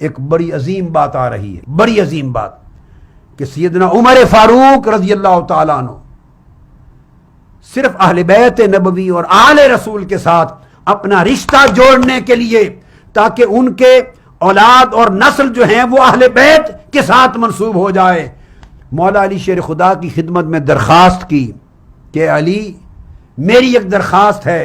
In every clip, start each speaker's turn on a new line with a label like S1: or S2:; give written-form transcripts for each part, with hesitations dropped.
S1: ایک بڑی عظیم بات آ رہی ہے، بڑی عظیم بات، کہ سیدنا عمر فاروق رضی اللہ تعالیٰ عنہ صرف اہل بیت نبوی اور آل رسول کے ساتھ اپنا رشتہ جوڑنے کے لیے، تاکہ ان کے اولاد اور نسل جو ہیں وہ اہل بیت کے ساتھ منسوب ہو جائے، مولا علی شیر خدا کی خدمت میں درخواست کی کہ علی میری ایک درخواست ہے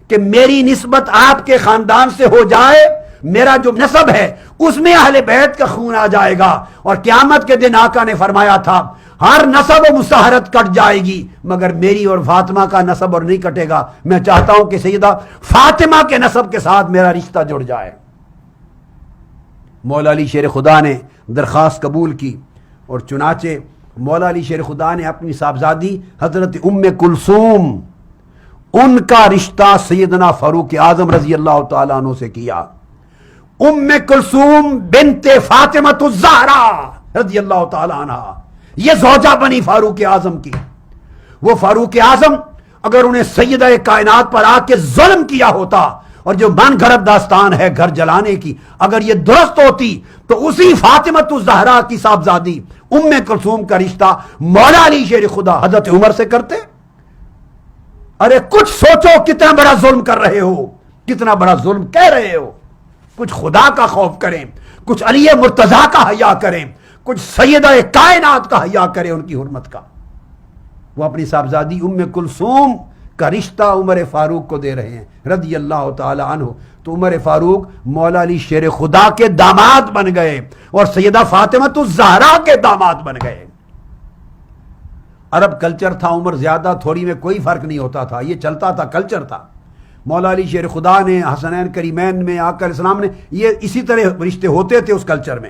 S1: کہ میری نسبت آپ کے خاندان سے ہو جائے، میرا جو نسب ہے اس میں اہل بیت کا خون آ جائے گا، اور قیامت کے دن آقا نے فرمایا تھا ہر نسب و مساہرت کٹ جائے گی مگر میری اور فاطمہ کا نسب اور نہیں کٹے گا، میں چاہتا ہوں کہ سیدہ فاطمہ کے نسب کے ساتھ میرا رشتہ جڑ جائے۔ مولا علی شیر خدا نے درخواست قبول کی، اور چنانچہ مولا علی شیر خدا نے اپنی صاحبزادی حضرت ام کلثوم، ان کا رشتہ سیدنا فاروق اعظم رضی اللہ تعالیٰ عنہ سے کیا۔ ام کلثوم بنت فاطمہ الزہرا رضی اللہ تعالیٰ عنہ، یہ زوجہ بنی فاروق اعظم کی۔ وہ فاروق اعظم اگر انہیں سیدہ کائنات پر آ کے ظلم کیا ہوتا، اور جو من گھڑت داستان ہے گھر جلانے کی، اگر یہ درست ہوتی تو اسی فاطمہ الزہرا کی صاحبزادی ام کلثوم کا رشتہ مولا علی شیر خدا حضرت عمر سے کرتے۔ ارے کچھ سوچو، کتنا بڑا ظلم کر رہے ہو، کتنا بڑا ظلم کہہ رہے ہو، کچھ خدا کا خوف کریں، کچھ علی مرتضیٰ کا حیا کریں، کچھ سیدہ کائنات کا حیا کریں ان کی حرمت کا۔ وہ اپنی صاحبزادی ام کلثوم کا رشتہ عمر فاروق کو دے رہے ہیں رضی اللہ تعالی عنہ، تو عمر فاروق مولا علی شیر خدا کے داماد بن گئے اور سیدہ فاطمہ الزہرا کے داماد بن گئے۔ عرب کلچر تھا، عمر زیادہ تھوڑی میں کوئی فرق نہیں ہوتا تھا، یہ چلتا تھا، کلچر تھا۔ مولا علی شیر خدا نے، حسنین کریمین میں، آقا علیہ السلام نے، یہ اسی طرح رشتے ہوتے تھے اس کلچر میں۔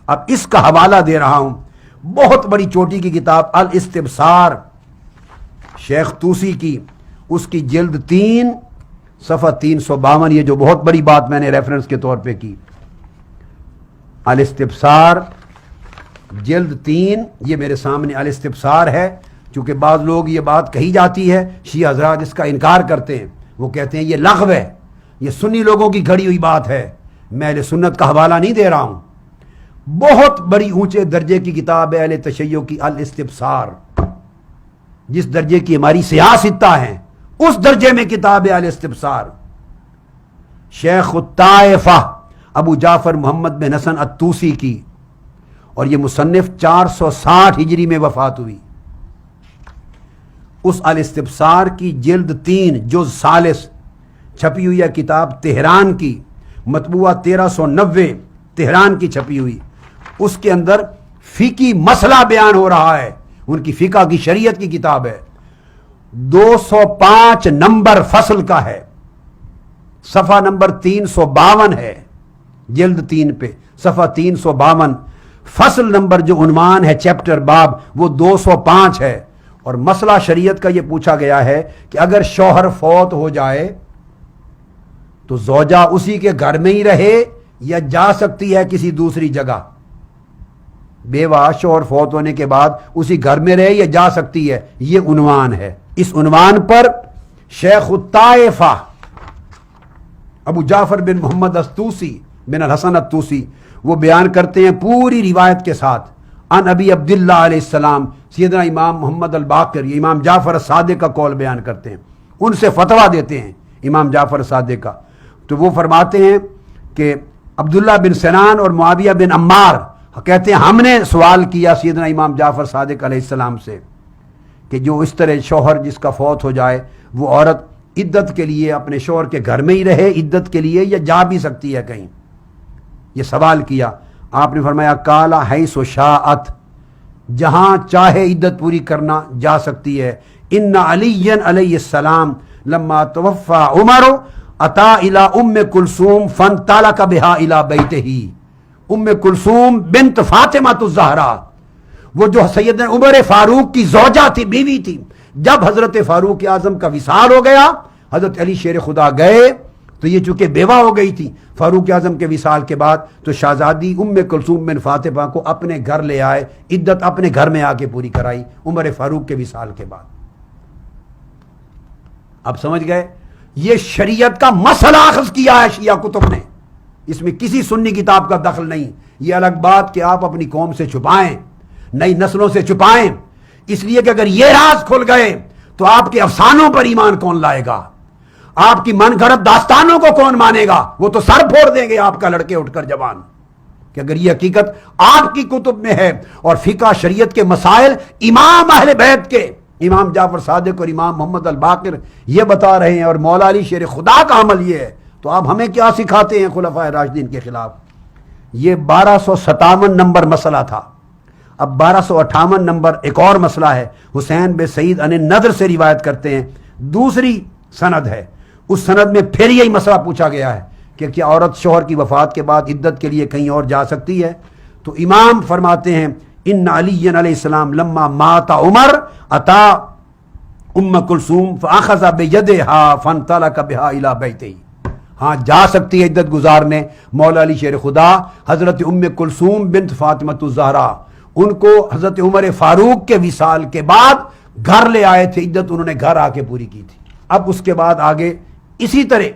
S1: اب اس کا حوالہ دے رہا ہوں، بہت بڑی چوٹی کی کتاب الاستبصار شیخ طوسی کی، اس کی جلد 3 صفحہ 352، یہ جو بہت بڑی بات میں نے ریفرنس کے طور پہ کی، الاستبصار جلد 3، یہ میرے سامنے الاستبصار ہے۔ چونکہ بعض لوگ یہ بات کہی جاتی ہے، شیعہ حضرات اس کا انکار کرتے ہیں، وہ کہتے ہیں یہ لغو ہے، یہ سنی لوگوں کی گھڑی ہوئی بات ہے، میں اہل سنت کا حوالہ نہیں دے رہا ہوں۔ بہت بڑی اونچے درجے کی کتاب ہے اہل تشیع کی الاستبصار، جس درجے کی ہماری سیاستہ ہیں اس درجے میں کتاب ہے الاستبصار، شیخ الطائفہ ابو جعفر محمد بن حسن الطوسی کی، اور یہ مصنف 460 ہجری میں وفات ہوئی۔ اس الاستبصار کی جلد 3 جز ثالث چھپی ہوئی ہے کتاب تہران کی، مطبوعہ 1390 تہران کی چھپی ہوئی، اس کے اندر فقہی مسئلہ بیان ہو رہا ہے، ان کی فقہ کی شریعت کی کتاب ہے، 205 نمبر فصل کا ہے، صفحہ نمبر 352 ہے، جلد 3 پہ صفحہ 352، فصل نمبر جو عنوان ہے چیپٹر باب وہ 205 ہے، اور مسئلہ شریعت کا یہ پوچھا گیا ہے کہ اگر شوہر فوت ہو جائے تو زوجہ اسی کے گھر میں ہی رہے یا جا سکتی ہے کسی دوسری جگہ؟ بیوہ شوہر فوت ہونے کے بعد اسی گھر میں رہے یا جا سکتی ہے، یہ عنوان ہے۔ اس عنوان پر شیخ الطائفہ ابو جعفر بن محمد الطوسی بن الحسن الطوسی وہ بیان کرتے ہیں پوری روایت کے ساتھ، ان ابی عبداللہ علیہ السلام، سیدنا امام محمد الباقر، یہ امام جعفر الصادق کا قول بیان کرتے ہیں، ان سے فتویٰ دیتے ہیں امام جعفر الصادق کا، تو وہ فرماتے ہیں کہ عبداللہ بن سنان اور معاویہ بن عمار کہتے ہیں ہم نے سوال کیا سیدنا امام جعفر صادق علیہ السلام سے کہ جو اس طرح شوہر جس کا فوت ہو جائے وہ عورت عدت کے لیے اپنے شوہر کے گھر میں ہی رہے عدت کے لیے یا جا بھی سکتی ہے کہیں، یہ سوال کیا۔ آپ نے فرمایا کالا حیث شاءت، جہاں چاہے عدت پوری کرنا جا سکتی ہے۔ ان علی علیہ السلام لما توفى عمر اتا الى ام کلثوم فانطلق بها الى بیتہ، ام کلثوم بنت فاطمہ الزہرا، وہ جو سیدنا عمر فاروق کی زوجہ تھی، بیوی تھی، جب حضرت فاروق اعظم کا وصال ہو گیا حضرت علی شیر خدا گئے تو یہ چونکہ بیوہ ہو گئی تھی فاروق اعظم کے وصال کے بعد، تو شہزادی ام کلثوم بن فاطمہ کو اپنے گھر لے آئے، عدت اپنے گھر میں آ کے پوری کرائی عمر فاروق کے وصال کے بعد۔ اب سمجھ گئے؟ یہ شریعت کا مسئلہ اخذ کیا ہے شیعہ کتب نے، اس میں کسی سنی کتاب کا دخل نہیں. یہ الگ بات کہ آپ اپنی قوم سے چھپائیں, نئی نسلوں سے چھپائیں, اس لیے کہ اگر یہ راز کھل گئے تو آپ کے افسانوں پر ایمان کون لائے گا؟ آپ کی من گھڑت داستانوں کو کون مانے گا؟ وہ تو سر پھوڑ دیں گے آپ کا لڑکے اٹھ کر جوان. کہ اگر یہ حقیقت آپ کی کتب میں ہے اور فقہ شریعت کے مسائل امام اہل بیت کے امام جعفر صادق اور امام محمد الباقر یہ بتا رہے ہیں اور مولا علی شیر خدا کا عمل یہ ہے, تو آپ ہمیں کیا سکھاتے ہیں خلفائے راشدین کے خلاف؟ یہ 1257 نمبر مسئلہ تھا. اب 1258 نمبر ایک اور مسئلہ ہے. حسین بن سعید ان نضر سے روایت کرتے ہیں, دوسری سند ہے, اس سند میں پھر یہی مسئلہ پوچھا گیا ہے کہ کیا عورت شوہر کی وفات کے بعد عدت کے لیے کہیں اور جا سکتی ہے؟ تو امام فرماتے ہیں ان علی علیہ السلام لما مات عمر اتا ام کلثوم فاخذ بیدها فانطلق بها الى بیته. ہاں جا سکتی ہے عدت گزارنے. مولا علی شیر خدا حضرت ام کلثوم بنت فاطمہ الزہرا ان کو حضرت عمر فاروق کے وصال کے بعد گھر لے آئے تھے, عدت انہوں نے گھر آ کے پوری کی تھی. اب اس کے بعد آگے اسی طرح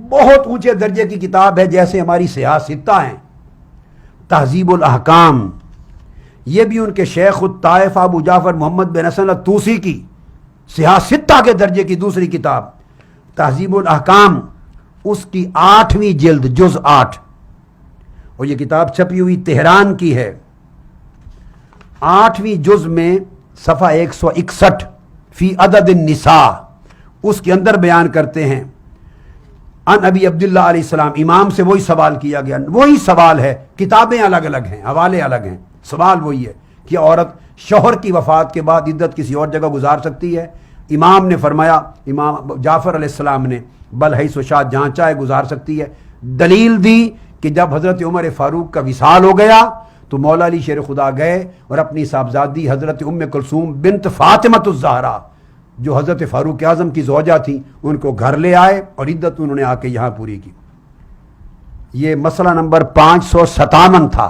S1: بہت اونچے درجے کی کتاب ہے جیسے ہماری سیاہ ستہ ہیں, تہذیب الاحکام, یہ بھی ان کے شیخ الطائف ابو جعفر محمد بن حسن الطوسی کی سیاہ ستہ کے درجے کی دوسری کتاب تہذیب الاحکام, اس کی 8ویں جلد جز 8, اور یہ کتاب چھپی ہوئی تہران کی ہے. 8ویں جز میں صفحہ 161 فی عدد النساء, اس کے اندر بیان کرتے ہیں ان ابی عبداللہ علیہ السلام. امام سے وہی سوال کیا گیا, وہی سوال ہے, کتابیں الگ الگ ہیں, حوالے الگ ہیں, سوال وہی ہے کہ عورت شوہر کی وفات کے بعد عدت کسی اور جگہ گزار سکتی ہے؟ امام نے فرمایا, امام جعفر علیہ السلام نے, بل حیث و شاء جہاں چاہے گزار سکتی ہے. دلیل دی کہ جب حضرت عمر فاروق کا وصال ہو گیا تو مولا علی شیر خدا گئے اور اپنی صاحبزادی حضرت ام کلثوم بنت فاطمہ الزہرا جو حضرت فاروق اعظم کی زوجہ تھی ان کو گھر لے آئے اور عدت انہوں نے آ کے یہاں پوری کی. یہ مسئلہ نمبر 557 تھا.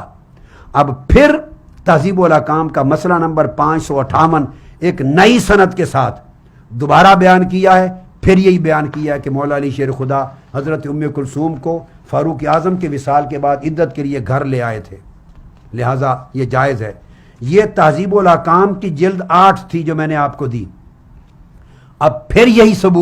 S1: اب پھر تہذیب الاحکام کا مسئلہ نمبر 558 ایک نئی سند کے ساتھ دوبارہ بیان کیا ہے. پھر یہی بیان کیا ہے کہ مولا علی شیر خدا حضرت ام کلثوم کو فاروق اعظم کے وصال کے بعد عدت کے لیے گھر لے آئے تھے, لہٰذا یہ جائز ہے. یہ تہذیب الاحکام کی جلد 8 تھی جو میں نے آپ کو دی. اب پھر یہی ثبوت